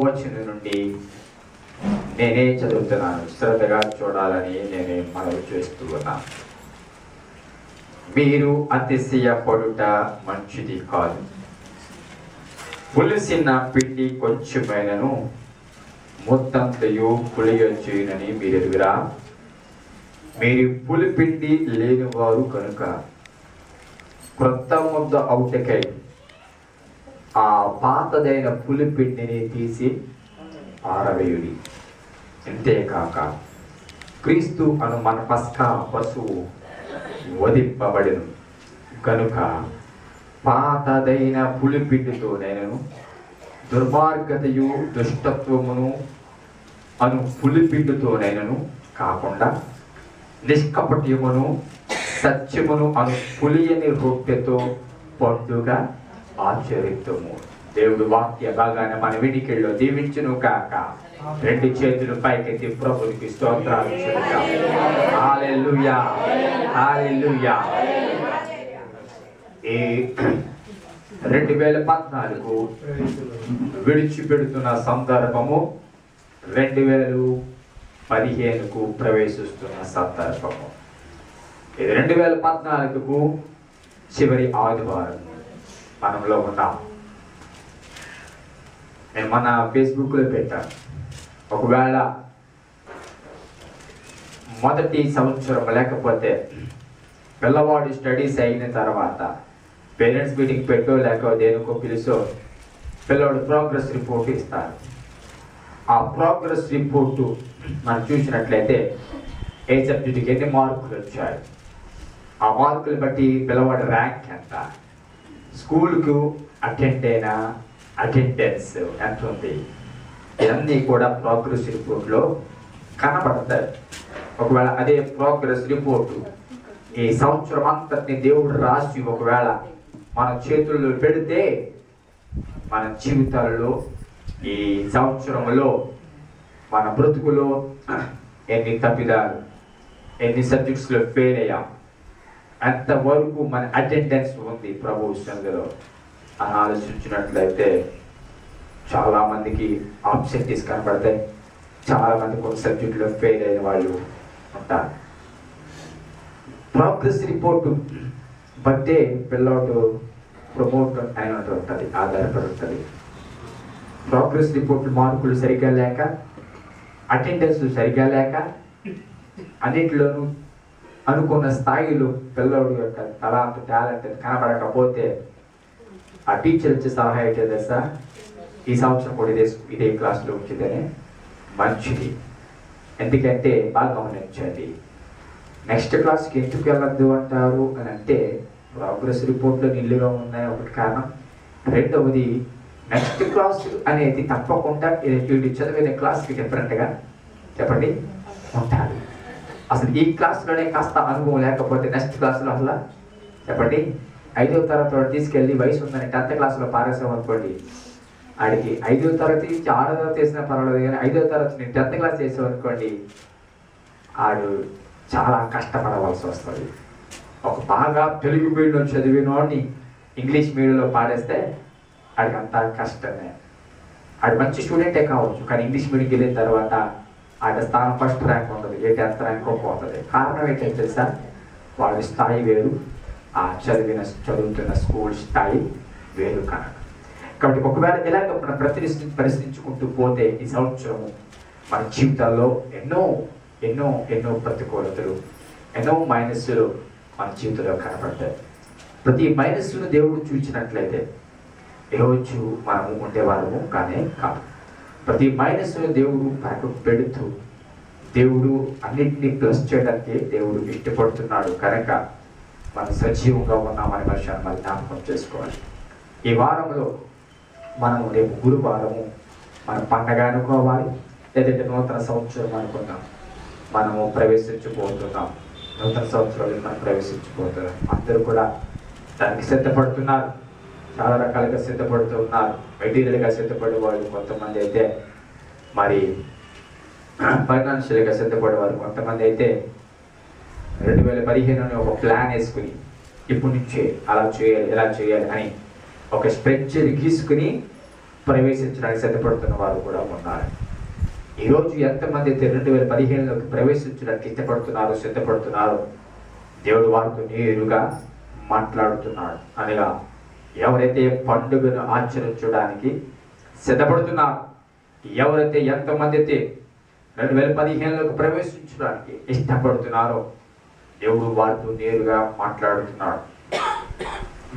వచనం నుండి నేనే చదువుతున్నాను, శ్రద్ధగా చూడాలని నేనే మనవి చేస్తూ ఉన్నాను. మీరు అతిశయపడుట మంచిది కాదు. పులిసిన పిండి కొంచెమైనను మొత్తంతయు పులియొచ్చునని మీరు ఎరుగురా. మీరు పులిపిండి లేనివారు కనుక క్రొత్త ముద్ద అవుటకై ఆ పాతదైన పులిపిండిని తీసి ఆరవేయుడి. అంతేకాక క్రీస్తు అను మన పస్కా పశువు వధింపబడెను కనుక పాతదైన పులిపిండితోనైనను దుర్మార్గతయు దుష్టత్వమును అను పులిపిండితోనైనను కాకుండా నిష్కపట్యమును సత్యమును అను పులియని రొట్టెతో పండుగ ఆచరిద్దుము. దేవుడు వాక్య భాగాన్ని మన వినికిడిలో దీవించును కాక. రెండు చేతులు పైకెత్తి ప్రభునికి స్తోత్రాలు చెల్లిద్దాం. హల్లెలూయా, హల్లెలూయా. ఈ 2014 విడిచిపెడుతున్న సందర్భము 2015కు ప్రవేశిస్తున్న సందర్భము. ఇది 2014కు చివరి ఆదివారం మనలో ఉన్నాం. నేను మన ఫేస్బుక్లో పెట్టాను, ఒకవేళ మొదటి సంవత్సరం లేకపోతే పిల్లవాడు స్టడీస్ అయిన తర్వాత పేరెంట్స్ మీటింగ్ పెట్టో లేక దేనికో పిలిచో పిల్లవాడు ప్రోగ్రెస్ రిపోర్ట్ ఇస్తారు. ఆ ప్రోగ్రెస్ రిపోర్టు మనం చూసినట్లయితే ఏ సబ్జెక్టుకి ఎన్ని మార్కులు వచ్చాయి, ఆ మార్కులు బట్టి పిల్లవాడు ర్యాంక్ ఎంత, స్కూల్కు అటెండ్ అయిన అటెండెన్స్ ఎంత ఉంది, ఇవన్నీ కూడా ప్రోగ్రెస్ రిపోర్ట్లో కనబడతాయి. ఒకవేళ అదే ప్రోగ్రెస్ రిపోర్టు ఈ సంవత్సరం అంతటిని దేవుడు రాసి ఒకవేళ మన చేతుల్లో పెడితే మన జీవితాలలో ఈ సంవత్సరంలో మన బ్రతుకులో ఎన్ని తప్పిదాలు, ఎన్ని సబ్జెక్ట్స్లో ఫెయిల్ అయ్యాం, ఎంతవరకు మన అటెండెన్స్ ఉంది ప్రభు సన్నిధిలో అని ఆలోచించినట్లయితే చాలామందికి ఆబ్సెంటీస్ కనబడతాయి. చాలామంది కొన్ని సబ్జెక్టులో ఫెయిల్ అయిన వాళ్ళు ఉంటారు. ప్రోగ్రెస్ రిపోర్టు బట్టే పిల్లవాడు ప్రమోట్ అయినట్టు ఉంటుంది, ఆధారపడి ఉంటుంది. ప్రోగ్రెస్ రిపోర్ట్ మార్కులు సరిగ్గా లేక, అటెండెన్స్ సరిగ్గా లేక, అన్నింటిలోనూ అనుకున్న స్థాయిలో పిల్లవాడు యొక్క టాలెంట్ కనబడకపోతే ఆ టీచర్ వచ్చే సలహా అయితే తెలుసా, ఈ సంవత్సరం కూడా ఇదే క్లాస్లో ఉంచితేనే మంచిది. ఎందుకంటే బాగా గమనించండి, నెక్స్ట్ క్లాస్కి ఎందుకు వెళ్ళద్దు అంటారు అని అంటే ప్రోగ్రెస్ రిపోర్ట్లో నిల్లుగా ఉన్నాయి ఒకటి కారణం. రెండవది నెక్స్ట్ క్లాస్ అనేది తప్పకుండా వీడు చదివిన క్లాస్కి డిఫరెంట్గా చెప్పండి ఉంటారు. అసలు ఈ క్లాస్లోనే కాస్త అనుభవం లేకపోతే నెక్స్ట్ క్లాస్లో అసలు చెప్పండి 5వ తరగతి వాడు తీసుకెళ్ళి వయసు ఉందని 10th క్లాస్లో పారేసాం అనుకోండి, ఆడికి 5వ తరగతి 6వ తరగతి వేసినా పర్వాలేదు, కానీ 5వ తరగతి 10th క్లాస్ చేసాం అనుకోండి ఆడు చాలా కష్టపడవలసి వస్తుంది. ఒక బాగా తెలుగు మీడియంలో చదివినోడిని ఇంగ్లీష్ మీడియంలో పాడేస్తే ఆడికి అంత కష్టమే. ఆడు మంచి స్టూడెంటే కావచ్చు, కానీ ఇంగ్లీష్ మీడియంకి వెళ్ళిన తర్వాత ఆడ స్థానం ఫస్ట్ ర్యాంక్ ఉంటుంది, 10th ర్యాంక్ పోతుంది. కారణం ఏంటంటే తెలుసా, వాడి స్థాయి వేరు, ఆ చదువుతున్న స్కూల్ స్థాయి వేరు కనుక. కాబట్టి ఒకవేళ ఇలాగ మనం పరిశీలించుకుంటూ పోతే ఈ సంవత్సరము మన జీవితాల్లో ఎన్నో ఎన్నో ఎన్నో ప్రతికూలతలు, ఎన్నో మైనస్లు మన జీవితంలో కనపడతాయి. ప్రతి మైనస్ను దేవుడు చూసినట్లయితే ఈరోజు మనము ఉండేవాళ్ళము కానీ కాదు. ప్రతి మైనస్ను దేవుడు మనకు పెడుతూ దేవుడు అన్నింటినీ ప్లస్ చేయడానికి దేవుడు ఇష్టపడుతున్నాడు కనుక మనం సజీవంగా ఉన్నామనే విషయాన్ని మనం జ్ఞాపకం చేసుకోవాలి. ఈ వారంలో మనము రేపు గురువారము మన పండగ అనుకోవాలి, లేదంటే నూతన సంవత్సరం అనుకున్నాం, మనము ప్రవేశించబోతున్నాం. నూతన సంవత్సరాలు మనం ప్రవేశించబోతున్నాం. అందరూ కూడా దానికి సిద్ధపడుతున్నారు, చాలా రకాలుగా సిద్ధపడుతూ ఉన్నారు. మెటీరియల్గా సిద్ధపడే వాళ్ళు కొంతమంది అయితే, మరి ఫైనాన్షియల్గా సిద్ధపడేవారు కొంతమంది అయితే 2015 ఒక ప్లాన్ వేసుకుని ఇప్పటి నుంచే అలా చేయాలి ఇలా చేయాలి అని ఒక స్ట్రక్చర్ గీసుకుని ప్రవేశించడానికి సిద్ధపడుతున్న వారు కూడా ఉన్నారు. ఈరోజు ఎంతమంది అయితే 2015లోకి ప్రవేశించడానికి ఇష్టపడుతున్నారు, సిద్ధపడుతున్నారు, దేవుడు వారితో నేరుగా మాట్లాడుతున్నాడు. అనగా ఎవరైతే పండుగను ఆచరించడానికి సిద్ధపడుతున్నారు, ఎవరైతే ఎంతమంది అయితే 2015లోకి ప్రవేశించడానికి ఇష్టపడుతున్నారో దేవుడు వారితో నేరుగా మాట్లాడుతున్నాడు.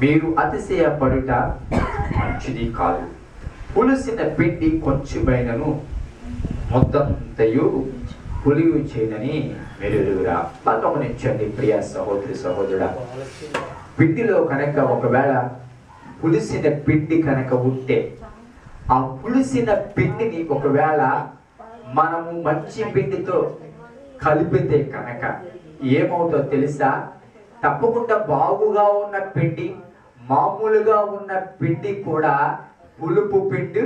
మీరు అతిశయపడుట మంచిది కాదు. పులిసిన పిండి కొంచెమైనను మొత్తంతయు పులియు చేయనని మీరు ఎరుగురా. గమనించండి ప్రియ సహోదరి సహోదరుడా, పిండిలో కనుక ఒకవేళ పులిసిన పిండి కనుక ఉంటే, ఆ పులిసిన పిండిని ఒకవేళ మనము మంచి పిండితో కలిపితే కనుక ఏమవుతుందో తెలుసా? తప్పకుండా బాగుగా ఉన్న పిండి, మామూలుగా ఉన్న పిండి కూడా పులుపు పిండి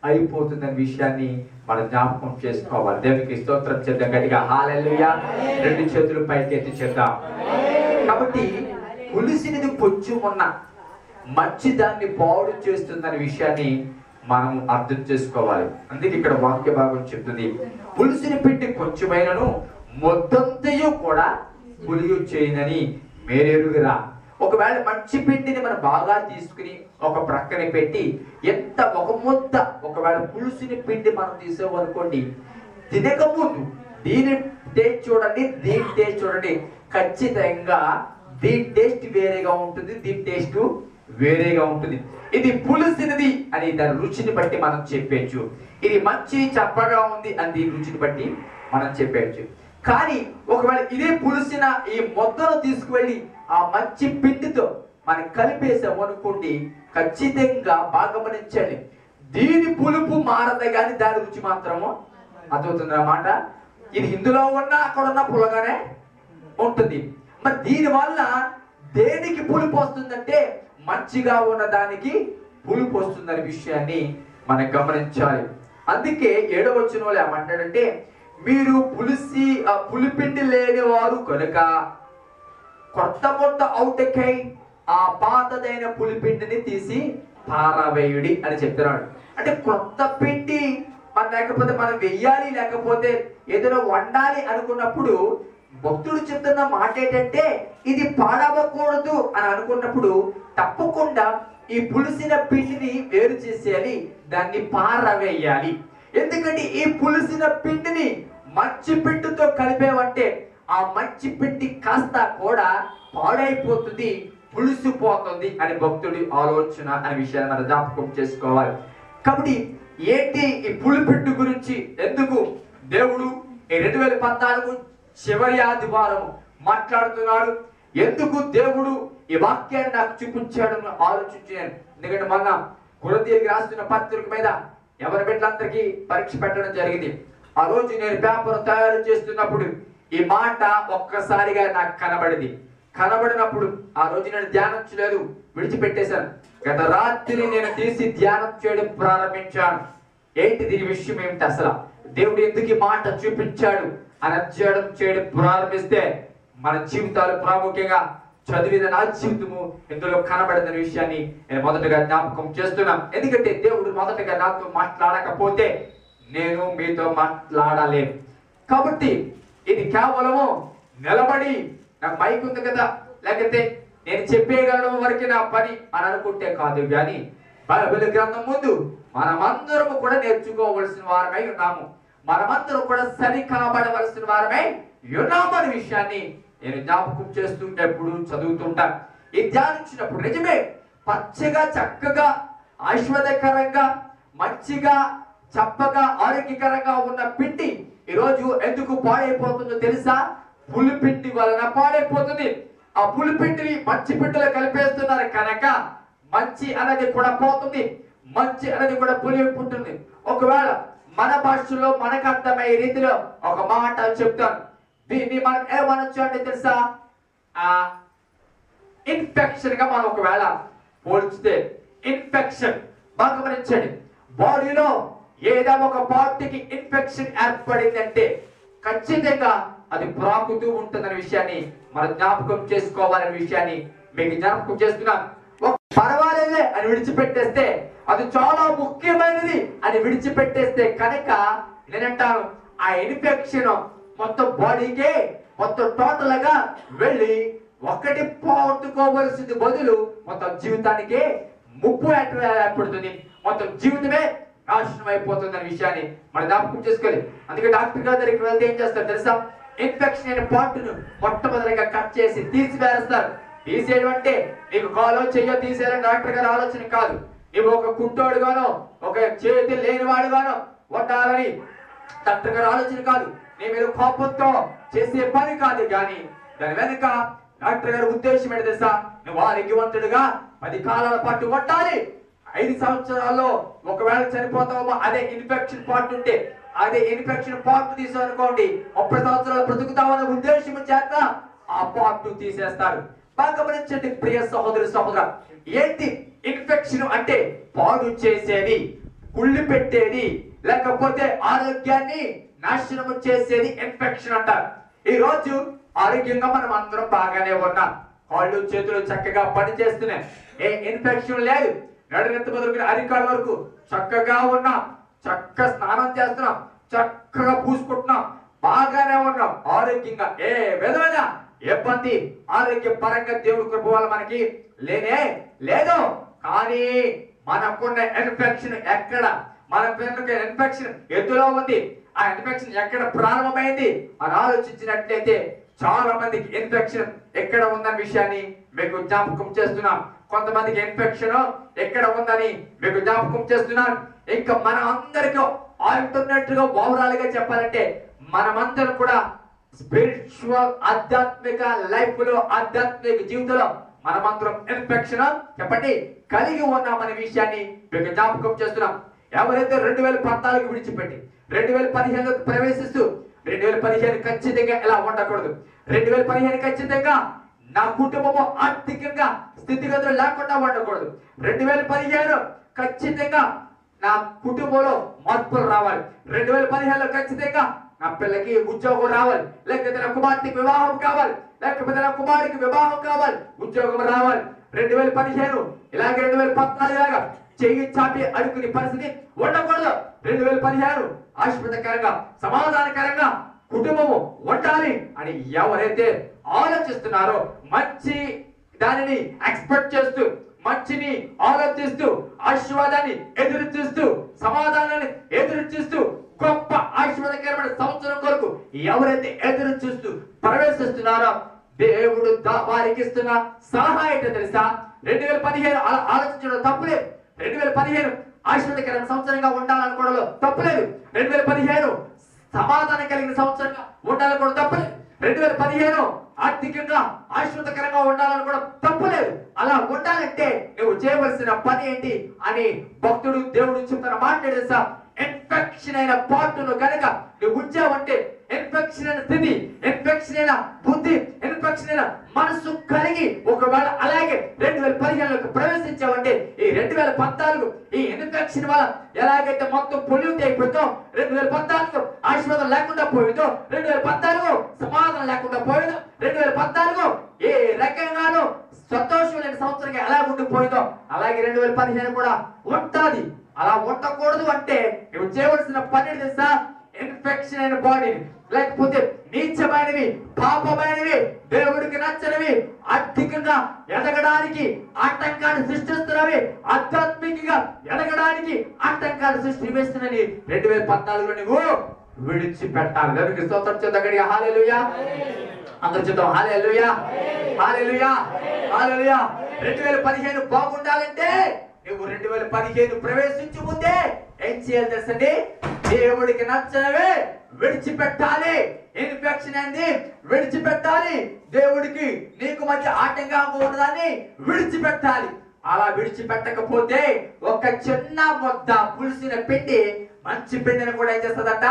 అయిపోతుందనే విషయాన్ని మనం జ్ఞాపకం చేసుకోవాలి. దేవునికి స్తోత్రం చేద్దాం గట్టిగా. హల్లెలూయా. 2 చేతులు పైకెత్తి చేద్దాం. కాబట్టి పులిసినది కొంచెం ఉన్న మంచి దాన్ని పాడు చేస్తుందనే విషయాన్ని మనం అర్థం చేసుకోవాలి. అందుకే ఇక్కడ వాక్య భాగం చెప్తుంది, పులిసిన పిండి కొంచెమైనను మొత్తంతయు కూడా పులియు చేయనని మీరెరుగురా. ఒకవేళ మంచి పిండిని మనం బాగా తీసుకుని ఒక ప్రక్కన పెట్టి ఒక ముద్ద ఒకవేళ పులుసుని పిండి మనం తీసామనుకోండి, తినక ముందు దీని టేస్ట్ చూడండి, దీని టేస్ట్ చూడండి, ఖచ్చితంగా దీని టేస్ట్ వేరేగా ఉంటుంది, దీని టేస్ట్ వేరేగా ఉంటుంది. ఇది పులుసినది అని దాని రుచిని బట్టి మనం చెప్పచ్చు. ఇది మంచి చప్పగా ఉంది అని దీని రుచిని బట్టి మనం చెప్పచ్చు. కానీ ఒకవేళ ఇదే పులిసిన ఈ మొత్తను తీసుకువెళ్ళి ఆ మంచి పిండితో మనం కలిపేసాం అనుకోండి, ఖచ్చితంగా బాగా గమనించండి, దీని పులుపు మారదు కానీ దాని రుచి మాత్రము అదవుతుంది అన్నమాట. ఇది ఇందులో ఉన్న అక్కడ ఉన్న పులగానే ఉంటుంది. మరి దీని వల్ల దేనికి పులుపు వస్తుందంటే మంచిగా ఉన్న దానికి పులుపు వస్తుందనే విషయాన్ని మనం గమనించాలి. అందుకే 7వ వచనంలో ఏమంటాడంటే, మీరు పులిపిండి లేని వారు కనుక కొత్త ముద్ద అవుటకై ఆ పాతదైన పులిపిండిని తీసి పారవేయుడి అని చెప్తున్నాడు. అంటే కొత్త పిండి లేకపోతే మనం వెయ్యాలి, లేకపోతే ఏదైనా వండాలి అనుకున్నప్పుడు భక్తుడు చెప్తున్న మాట ఏంటంటే ఇది పాడవకూడదు అని అనుకున్నప్పుడు తప్పకుండా ఈ పులిసిన పిండిని వేరు చేసేయాలి, దాన్ని పారవేయాలి. ఎందుకంటే ఈ పులిసిన పిండిని మంచి పిండితో కలిపేవంటే ఆ మంచి పిండి కాస్త కూడా పాడైపోతుంది, పులిసిపోతుంది అని భక్తుడి ఆలోచన అనే విషయాన్ని మనం జ్ఞాపకం చేసుకోవాలి. కాబట్టి ఏంటి ఈ పులిపిండి గురించి ఎందుకు దేవుడు ఈ 2014 చివరి ఆదివారం మాట్లాడుతున్నాడు? ఎందుకు దేవుడు ఈ వాక్యాన్ని నాకు చూపించాడని ఆలోచించాను. ఎందుకంటే మొన్న కొరింథీయులకు రాస్తున్న పత్రిక మీద ఎవరి బిడ్డలందరికీ పరీక్ష పెట్టడం జరిగింది. ఆ రోజు నేను పేపర్ తయారు చేస్తున్నప్పుడు ఈ మాట ఒక్కసారిగా నాకు కనబడినప్పుడు ఆ రోజు నేను ధ్యానం చేయలేదు, విడిచిపెట్టేశాను. గత రాత్రి నేను తీసి ధ్యానం చేయడం ప్రారంభించాను. ఏంటి దీని విషయం ఏమిటి, అసలు దేవుడు ఎందుకు ఈ మాట చూపించాడు అని అధ్యయనం చేయడం ప్రారంభిస్తే మన జీవితాలు ప్రాముఖ్యంగా చదివిన నా జీవితము ఇందులో కనబడిన విషయాన్ని నేను మొదటగా జ్ఞాపకం చేస్తున్నాను. ఎందుకంటే దేవుడు మొదటగా నాతో మాట్లాడకపోతే నేను మీతో మాట్లాడలేను. కాబట్టి ఇది కేవలము నిలబడి నాకు మైక్ ఉంది కదా, లేకపోతే నేను చెప్పేయగలడం వరకు నా పని అని అనుకుంటే కాదు. కానీ బైబిల్ గ్రంథం ముందు మనమందరము కూడా నేర్చుకోవలసిన వారమై ఉన్నాము, మనమందరం కూడా సరి కాబడవలసిన వారమై ఉన్నాము అనే విషయాన్ని నేను జ్ఞాపకం చేస్తుంటే ఎప్పుడు చదువుతుంటాను. ఈ ధ్యానించినప్పుడు నిజమే పచ్చగా చక్కగా ఐశ్వర్యకరంగా మంచిగా చప్పగా ఆరోగ్యకరంగా ఉన్న పిండి ఈరోజు ఎందుకు పాడైపోతుందో తెలుసా? పులిపిండి వలన పాడైపోతుంది. ఆ పులిపిండిని మంచి పిండిలో కలిపేస్తున్నారు కనుక మంచి అనేది కూడా పోతుంది, మంచి అనేది కూడా పులిపుంటుంది. ఒకవేళ మన భాషలో మనకు అర్థమయ్యే రీతిలో ఒక మాట చెప్తాను. దీన్ని మనం ఏమనొచ్చు అంటే తెలుసా? ఇన్ఫెక్షన్ గా మనం ఒకవేళ పోల్చితే ఇన్ఫెక్షన్ బాగా గమనించండి. బాడీలో ఏదో ఒక పార్టీకి ఇన్ఫెక్షన్ ఏర్పడిందంటే ఖచ్చితంగా అది ప్రాకుతూ ఉంటుందనే విషయాన్ని మనం జ్ఞాపకం చేసుకోవాలనే విషయాన్ని మీకు జ్ఞాపకం చేస్తున్నాను. పర్వాలేదే అని విడిచిపెట్టేస్తే, అది చాలా ముఖ్యమైనది అని విడిచిపెట్టేస్తే కనుక నేనంటాను ఆ ఇన్ఫెక్షన్ మొత్తం బాడీకే మొత్తం టోటల్ గా వెళ్ళి ఒకటి పోగొట్టుకోవలసింది బదులు మొత్తం జీవితానికే ముప్పు ఏర్పడుతుంది, మొత్తం జీవితమే నాశనం అయిపోతుంది అనే విషయాన్ని మనం జ్ఞాపకం చేసుకోవాలి. అందుకే డాక్టర్ గారి దగ్గరికి వెళ్తే ఏం చేస్తారు తెలుసా? ఇన్ఫెక్షన్ అయిన పార్ట్ను మొట్టమొదటిగా కట్ చేసి తీసివేస్తారు. తీసేయడం అంటే నీకు కాలో చెయ్యో తీసేయాలని డాక్టర్ గారి ఆలోచన కాదు. నువ్వు ఒక కుంటోడుగానో ఒక చేతి లేనివాడుగానో ఉండాలని డాక్టర్ గారి ఆలోచన కాదు. నీ మీద కోపంతో చేసే పని కాదు. కానీ దాని వెనుక డాక్టర్ గారి ఉద్దేశం ఏంటి తెలుసా? నువ్వు ఆరోగ్యవంతుడిగా 10 కాలాల పాటు ఉండాలి. 5 సంవత్సరాల్లో ఒకవేళ చనిపోతావో అదే ఇన్ఫెక్షన్ పార్ట్ ఉంటే అదే ఇన్ఫెక్షన్ పార్ట్ తీసామనుకోండి 30 సంవత్సరాలు బ్రతుకుతావన్న ఉద్దేశం చేత ఆ పార్ట్ తీసేస్తారు. బాగా గమనించండి ప్రియ సహోదరు సహోదర, ఏంటి ఇన్ఫెక్షన్ అంటే? పాడు చేసేది, కుళ్ళి పెట్టేది, లేకపోతే ఆరోగ్యాన్ని నాశనం చేసేది ఇన్ఫెక్షన్ అంటారు. ఈ రోజు ఆరోగ్యంగా మనం అందరం బాగానే ఉన్నాం, కాళ్ళు చేతులు చక్కగా పని చేస్తున్నాయి, ఏ ఇన్ఫెక్షన్ లేదు, నడునెత్త మొదలుకుని అరికాళ్ళ వరకు చక్కగా ఉన్నాం, చక్కగా స్నానం చేస్తున్నాం, చక్కగా పూసుకుంటున్నాం, బాగానే ఉన్నాం ఆరోగ్యంగా, ఏ విధమైన ఇబ్బంది ఆరోగ్య పరంగా దేవుడి కృప వల్ల మనకి లేనే లేదు. కానీ మనకున్న ఇన్ఫెక్షన్ ఎక్కడ? మన పేరుకి ఇన్ఫెక్షన్ ఎత్తులో ఉంది. ఆ ఇన్ఫెక్షన్ ఎక్కడ ప్రారంభమైంది అని ఆలోచించినట్లయితే చాలా మందికి ఇన్ఫెక్షన్ ఎక్కడ ఉందన్న విషయాన్ని మీకు జ్ఞాపకం చేస్తున్నాం. కొంతమందికి ఇన్ఫెక్షన్ ఎక్కడ ఉందని మీకు జ్ఞాపకం చేస్తున్నాం. ఇంకా మన అందరికీ ఆల్టర్నేట్ గా ఓవరాల్ గా చెప్పాలంటే మనమందరం కూడా స్పిరిచువల్ ఆధ్యాత్మిక లైఫ్ లో, ఆధ్యాత్మిక జీవితంలో మనమందరం ఇన్ఫెక్షన్ చెప్పండి కలిగి ఉన్నామనే విషయాన్ని మీకు జ్ఞాపకం చేస్తున్నాం. ఎవరైతే 2014 విడిచిపెట్టి 2015 ప్రవేశిస్తూ 2015 ఖచ్చితంగా ఎలా ఉండకూడదు, 2015 ఖచ్చితంగా నా కుటుంబము ఆర్థికంగా స్థితిగతులు లేకుండా ఉండకూడదు, 2015 ఖచ్చితంగా నా కుటుంబంలో మార్పులు రావాలి, 2015లో ఖచ్చితంగా నా పిల్లకి ఉద్యోగం రావాలి, లేకపోతే నా కుమార్తెకి వివాహం కావాలి, లేకపోతే నా కుమారుడికి వివాహం కావాలి, ఉద్యోగం రావాలి. 2015 ఇలాగే 2014 లాగా చెయ్యి చాపి అడుగుని పరిస్థితి ఉండకూడదు. 2015 ఆశీర్వాదకరంగా సమాధానకరంగా కుటుంబము ఉండాలి అని ఎవరైతే ఆలోచిస్తున్నారో, మంచి దానిని ఎక్స్పెక్ట్ చేస్తూ, మంచిని ఆలోచిస్తూ, ఆశీర్వాదాన్ని ఎదురు చూస్తూ, సమాధానాన్ని ఎదురు చూస్తూ, గొప్ప ఆశీర్వాదకరమైన సంవత్సరం కొరకు ఎవరైతే ఎదురు చూస్తూ ప్రవేశిస్తున్నారో దేవుడు వారికి ఇస్తున్న సలహా ఏంటో తెలుసా? 2015 ఆలోచించడం తప్పులేదు. 2015 ఆశీర్వాదకరమైన సంవత్సరంగా ఉండాలనుకోవడంలో తప్పులేదు. 2015 సమాధానం కలిగిన సంవత్సరంగా ఉండాలనుకోవడం తప్పులేదు. 2015 ఆర్థికంగా ఆశీర్వాదకరంగా ఉండాలనుకోవడం తప్పులేదు. అలా ఉండాలంటే నువ్వు చేయవలసిన పని ఏంటి అని భక్తుడు దేవుడు చెప్తున్న మాట తెలుసా? ఇన్ఫెక్షన్ అయిన పార్ట్ను కనుక నువ్వు ఉంచావంటే, ఇన్ఫెక్షన్ అయిన స్థితి, ఇన్ఫెక్షన్ అయిన బుద్ధి, ఇన్ఫెక్షన్ అయిన మనసు కలిగి ఒకవేళ అలాగే 2015లోకి ప్రవేశించావంటే, ఈ 2014 ఈ ఇన్ఫెక్షన్ వల్ల ఎలాగైతే మొత్తం పొల్యూట్ అయిపోయిందో, 2014 ఆశీర్వాదం లేకుండా పోయిందో, 2014 సమాధానం లేకుండా పోయిందో, 2014 ఏ రకంగానూ సంతోషం లేని సంవత్సరంగా ఎలా ఉండిపోయిందో అలాగే 2015 కూడా ఉంటుంది. అలా ఉండకూడదు అంటే నువ్వు చేయవలసిన పని తెలుసా? ఇన్ఫెక్షన్ అయిన బాడీని, లేకపోతే నీచమైనవి, పాపమైనవి, దేవుడికి నచ్చనివి, ఆర్థికంగా ఎదగడానికి ఆటంకాన్ని సృష్టిస్తున్నవి, ఆధ్యాత్మికంగా ఎదగడానికి ఆటంకాన్ని సృష్టిస్తున్నవి 2014లో నువ్వు విడిచిపెట్టాలి. దేవునికి స్తోత్రం చెందగడిగా హల్లెలూయా. అందరూ చెప్తాం హల్లెలూయా, హల్లెలూయా, హల్లెలూయా. 2015 బాగుండాలంటే నువ్వు 2015 ప్రవేశించు ముందే ఏం చేయాలి తెలుసండి? దేవుడికి నచ్చనివే విడిచిపెట్టాలి. ఇన్ఫెక్షన్ అనేది విడిచిపెట్టాలి. దేవుడికి నీకు మధ్య ఆటంకంగా ఉన్నదాన్ని విడిచిపెట్టాలి. అలా విడిచిపెట్టకపోతే ఒక చిన్న ముద్ద పులిసిన పిండి మంచి పిండిని కూడా ఏం చేస్తుందట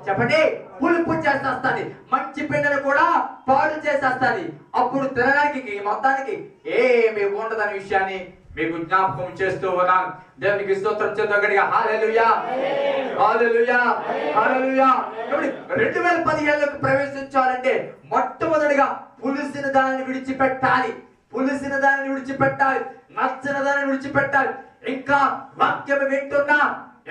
చెప్పండి? పులుపు చేసేస్తుంది. మంచి పిండిని కూడా పాడు చేసేస్తుంది. అప్పుడు తినడానికి మొత్తానికి ఏమి ఉండదనే విషయాన్ని మీకు జ్ఞాపకం చేస్తూ ఉన్నాను. దేవునికి స్తోత్రం చెందగడిగా హల్లెలూయా, హల్లెలూయా, హల్లెలూయా. 2015లోకి ప్రవేశించాలంటే మొట్టమొదటిగా పులిసిన దానిని విడిచిపెట్టాలి. పులిసిన దానిని విడిచిపెట్టాలి. నచ్చని దాన్ని విడిచిపెట్టాలి. ఇంకా వాక్యం వింటున్నా,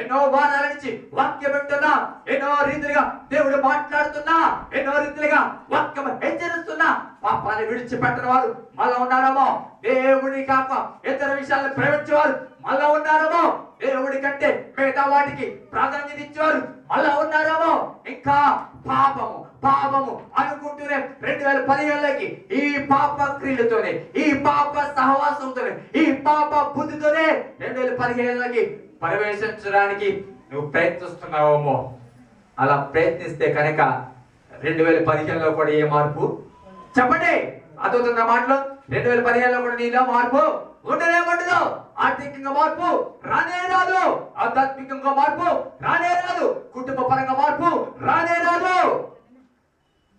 ఎన్నో వారాల నుంచి వాక్యం వింటున్నా, ఎన్నో రీతిలుగా దేవుడు మాట్లాడుతున్నా, ఎన్నో రీతిలుగా వాక్యం హెచ్చరిస్తున్నా, పాపాన్ని విడిచిపెట్టిన వారు మళ్ళా ఉన్నారేమో. దేవుడి కాక ఇతర విషయాలను ప్రేమించేవారు మళ్ళా ఉన్నారేమో. దేవుడి కంటే మిగతా వాటికి ప్రాధాన్యత ఇచ్చేవారు మళ్ళా ఉన్నారేమో. ఇంకా పాపము పాపము అనుకుంటూనే 2015లోకి ఈ పాప క్రియలతోనే, ఈ పాప సహవాసంతోనే, ఈ పాప బుద్ధితోనే 2015లోకి ప్రవేశించడానికి నువ్వు ప్రయత్నిస్తున్నావేమో. అలా ప్రయత్నిస్తే కనుక 2015లో కూడా ఏ మార్పు చెప్పండి? అదవుతున్న మాటలు 2015లో కూడా నీలో మార్పు ఉండనే ఉండదు. ఆర్థికంగా మార్పు రానే రాదు, ఆధ్యాత్మికంగా మార్పు రానే రాదు, కుటుంబ పరంగా మార్పు రానే రాదు.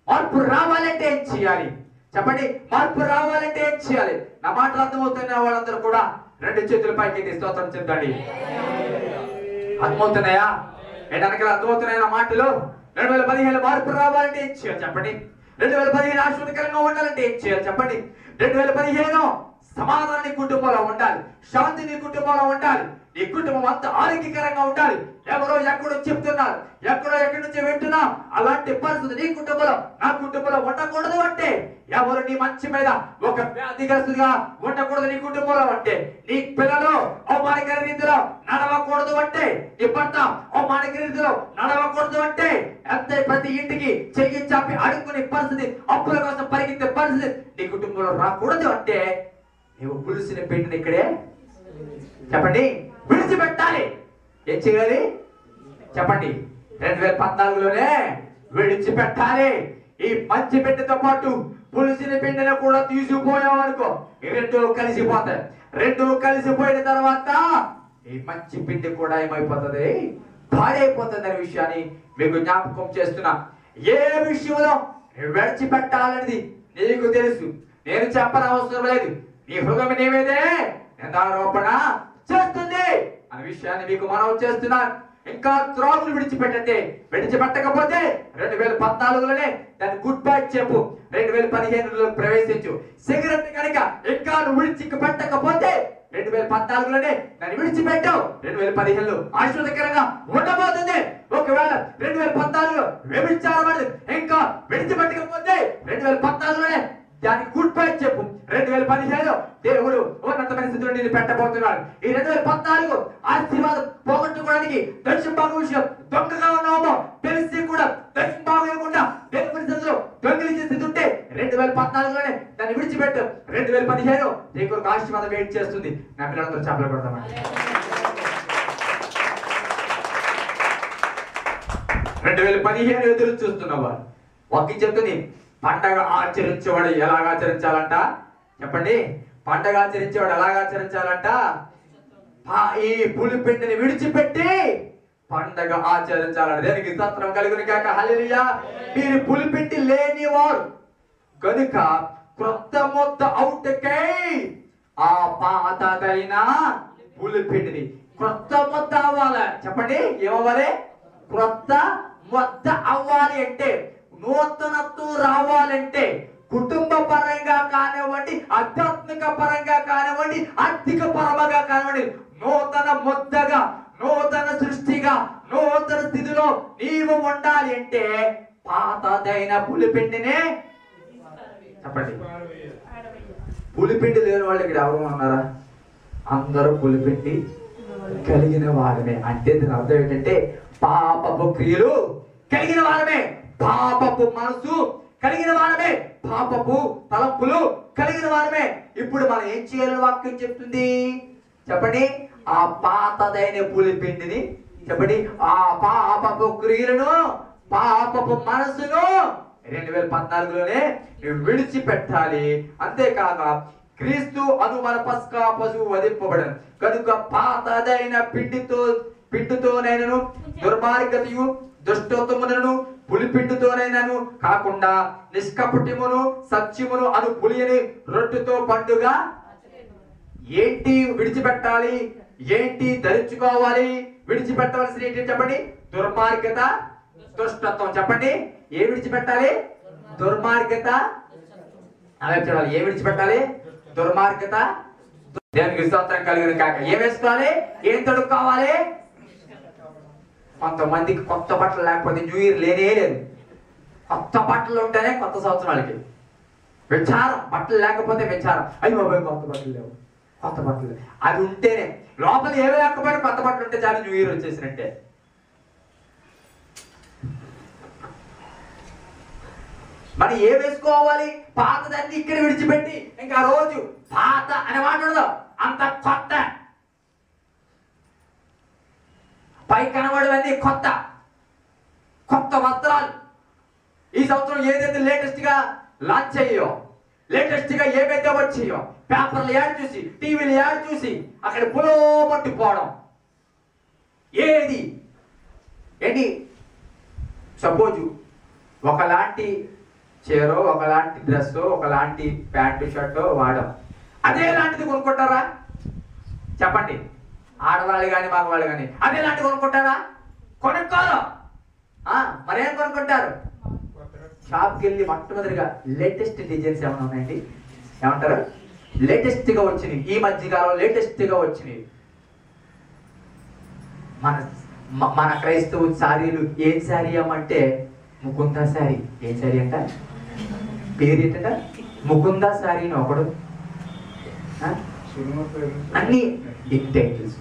మార్పు రావాలంటే ఏం చేయాలి చెప్పండి? మార్పు రావాలంటే ఏం చేయాలి? నా మాటలు అర్థమవుతున్న వాళ్ళందరూ కూడా 2 చేతుల పైకి స్తోత్రం చెప్తాండి. అర్థమవుతున్నాయా? ఏంటనక అర్థమవుతున్నాయా నా మాటలు? 2015 మార్పు రావాలంటే ఏం చేయాలి చెప్పండి? 2015 ఆశ్చర్యకరంగా ఉండాలంటే ఏం చేయాలి చెప్పండి? 2015 సమాధానం నీ కుటుంబంలో ఉండాలి, శాంతి నీ కుటుంబంలో ఉండాలి, నీ కుటుంబం అంతా ఆరోగ్యకరంగా ఉండాలి. ఎవరో ఎక్కడో చెప్తున్నారు, ఎక్కడి నుంచి వింటున్నా, అలాంటి పరిస్థితి నీ కుటుంబంలో నా కుటుంబంలో ఉండకూడదు అంటే, ఎవరు నీ మంచి మీద ఒక వ్యాధిగ్రస్తుగా ఉండకూడదు నీ కుటుంబంలో అంటే, నీ పిల్లలు అవమానకర రీతిలో నడవకూడదు అంటే, నీ భర్త అవమానకర రీతిలో నడవకూడదు అంటే, అంతే ప్రతి ఇంటికి చెయ్యి చాపి అడుక్కునే పరిస్థితి, అప్పుల కోసం పరిగెత్తే పరిస్థితి నీ కుటుంబంలో రాకూడదు అంటే, నీవు పులిసిన పిండిని ఇక్కడే చెప్పండి విడిచిపెట్టాలి. ఏం చేయాలి చెప్పండి? 2014లోనే విడిచిపెట్టాలి. ఈ మంచి పిండితో పాటు పులిసిన పిండిని కూడా తీసుకుపోయామనుకో, ఈ 2 కలిసిపోతాయి. 2 కలిసిపోయిన తర్వాత ఈ మంచి పిండి కూడా ఏమైపోతుంది? పాడైపోతుంది అనే విషయాన్ని మీకు జ్ఞాపకం చేస్తున్నా. ఏ విషయంలో విడిచిపెట్టాలనేది నీకు తెలుసు, నేను చెప్పనవసరం లేదు. నీ హృదయం ఏమైతే నిందారోపణ చేస్తుంది అనే విషయాన్ని మీకు మనవి చేస్తున్నాను. ఇంకా త్రాగులు విడిచిపెట్టకపోతే 2014లోనే దాన్ని గుడ్ బై చెప్పు, 2015లో ప్రవేశించు. సిగరెట్ కనుక ఇంకా నువ్వు విడిచిపెట్టకపోతే 2014లోనే దాన్ని విడిచిపెట్టు. 2015లో ఆశ్చర్యకరంగా ఉండబోతుంది. ఒకవేళ 2014లో వ్యభిచారం అనేది ఇంకా విడిచిపెట్టకపోతే 2014లోనే దానికి గుడ్ బై చెప్పు. 2015 దేవుడు ఉన్నతమైన స్థితిలో నేను పెట్టబోతున్నాడు. ఈ 2014 ఆశీర్వాదం పోగొట్టుకోవడానికి దక్షిణ భాగం విషయం దొంగగా ఉన్నామో తెలిసి కూడా దక్షిణ భాగం ఇవ్వకుండా దేవుని స్థితిలో దొంగిలించే స్థితి ఉంటే 2014లోనే దాన్ని విడిచిపెట్టు. 2015 నీ కొరకు ఆశీర్వాదం వెయిట్ చేస్తుంది. నా పిల్లలందరూ చేపలు కొడతామండి. 2015 ఎదురు చూస్తున్నవారు వాక్యం చెప్తుంది. పండగ ఆచరించేవాడు ఎలాగ ఆచరించాలంట చెప్పండి? పండగ ఆచరించేవాడు ఎలాగ ఆచరించాలంట? ఈ పులిపిండిని విడిచిపెట్టి పండగ ఆచరించాలంట. దేనికి స్తోత్రం కలుగును గాక. హల్లెలూయా. మీరు పులిపిండి లేని వారు కనుక క్రొత్త ముద్ద అవుటకై ఆ పాతదైన పులిపిండిని క్రొత్త ముద్ద అవ్వాలి చెప్పండి. ఏమవ్వాలి? క్రొత్త ముద్ద అవ్వాలి అంటే, నూతనత్వం రావాలంటే, కుటుంబ పరంగా కానివ్వండి, ఆధ్యాత్మిక పరంగా కానివ్వండి, ఆర్థిక పరంగా కానివ్వండి, నూతన ముద్దగా, నూతన సృష్టిగా, నూతన స్థితిలో నీవు ఉండాలి అంటే పాతదైన పులిపిండినే చెప్పండి. పులిపిండి లేని వాళ్ళు ఇక్కడ ఎవరు ఉన్నారా? అందరూ పులిపిండి కలిగిన వారమే. అంటే దీని అర్థం ఏంటంటే పాపపు క్రియలు కలిగిన వారమే, పాపపు మనసు కలిగిన వారమే, పాపపు తలంపులు కలిగిన వారమే. ఇప్పుడు మనం ఏం చేయాలని వాక్యం చెప్తుంది చెప్పండి? ఆ పాతదైన పులిపిండిని చెప్పండి, ఆ పాపపు క్రియలను, పాపపు మనసును 2014లోనే విడిచిపెట్టాలి. అంతేకాక క్రీస్తు అను మన పస్కా పశువు వధింపబడను కనుక పాతదైన పిండితోనైనను దుర్మార్గతయు దుష్టత్వములను పులిపిండితోనైనను కాకుండా నిష్కపటమును సత్యమును అను పులియని రొట్టెతో పండుగ ఏంటి విడిచిపెట్టాలి? ఏంటి ధరించుకోవాలి? విడిచిపెట్టవలసిన ఏంటి చెప్పండి? దుర్మార్గత, దుష్టత్వం. చెప్పండి, ఏ విడిచిపెట్టాలి? దుర్మార్గత. అలా చూడాలి. ఏ విడిచిపెట్టాలి? దుర్మార్గత, దేవునికి స్తోత్రం కలుగును కాక. ఏం వేసుకోవాలి? ఏం తొడుక్కోవాలి? కొంతమందికి కొత్త బట్టలు లేకపోతే న్యూ ఇయర్ లేనే లేదు. కొత్త బట్టలు ఉంటేనే కొత్త సంవత్సరాలకి విచారం. బట్టలు లేకపోతే విచారం. అయ్యి బాబాయ్ కొత్త బట్టలు లేవు, కొత్త బట్టలు అది ఉంటేనే. లోపల ఏమి లేకపోయినా కొత్త బట్టలు ఉంటే చాలు న్యూ ఇయర్ వచ్చేసినట్టే. మరి ఏం వేసుకోవాలి? పాతదాన్ని ఇక్కడ విడిచిపెట్టి ఇంకా రోజు పాత అనే మాట ఉండదు, అంత కొత్త. పై కనబడేవన్నీ కొత్త కొత్త వస్త్రాలు. ఈ సంవత్సరం ఏదైతే లేటెస్ట్ గా లాంచ్ అయ్యో, లేటెస్ట్ గా ఏవైతే వచ్చాయో, పేపర్లు యాడ్ చూసి, టీవీలు యాడ్ చూసి అక్కడ పులో పట్టిపోవడం. ఏది ఏంటి? సపోజు ఒకలాంటి చీరో, ఒకలాంటి డ్రెస్సో, ఒకలాంటి ప్యాంటు షర్టో వాడడం, అదే లాంటిది కొనుక్కుంటారా? చెప్పండి. ఆడవాళ్ళు కానీ మగవాళ్ళు కానీ అదే లాంటిది కొనుక్కుంటారా? కొనుక్కోరు. మరేం కొనుక్కుంటారు? షాప్కి వెళ్ళి మొట్టమొదటిగా లేటెస్ట్ డిజైన్స్ ఏమైనా ఉన్నాయండి? ఏమంటారు? లేటెస్ట్గా వచ్చినాయి, ఈ మధ్యకాలంలో లేటెస్ట్గా వచ్చినాయి. మన క్రైస్తవ శారీలు ఏం శారీ అమ్మంటే ముకుందా శారీ. ఏం శారీ అంట? పేరు ఏంటంట? ముకుందా శారీ అని ఒకడు. అన్ని టైటిల్స్.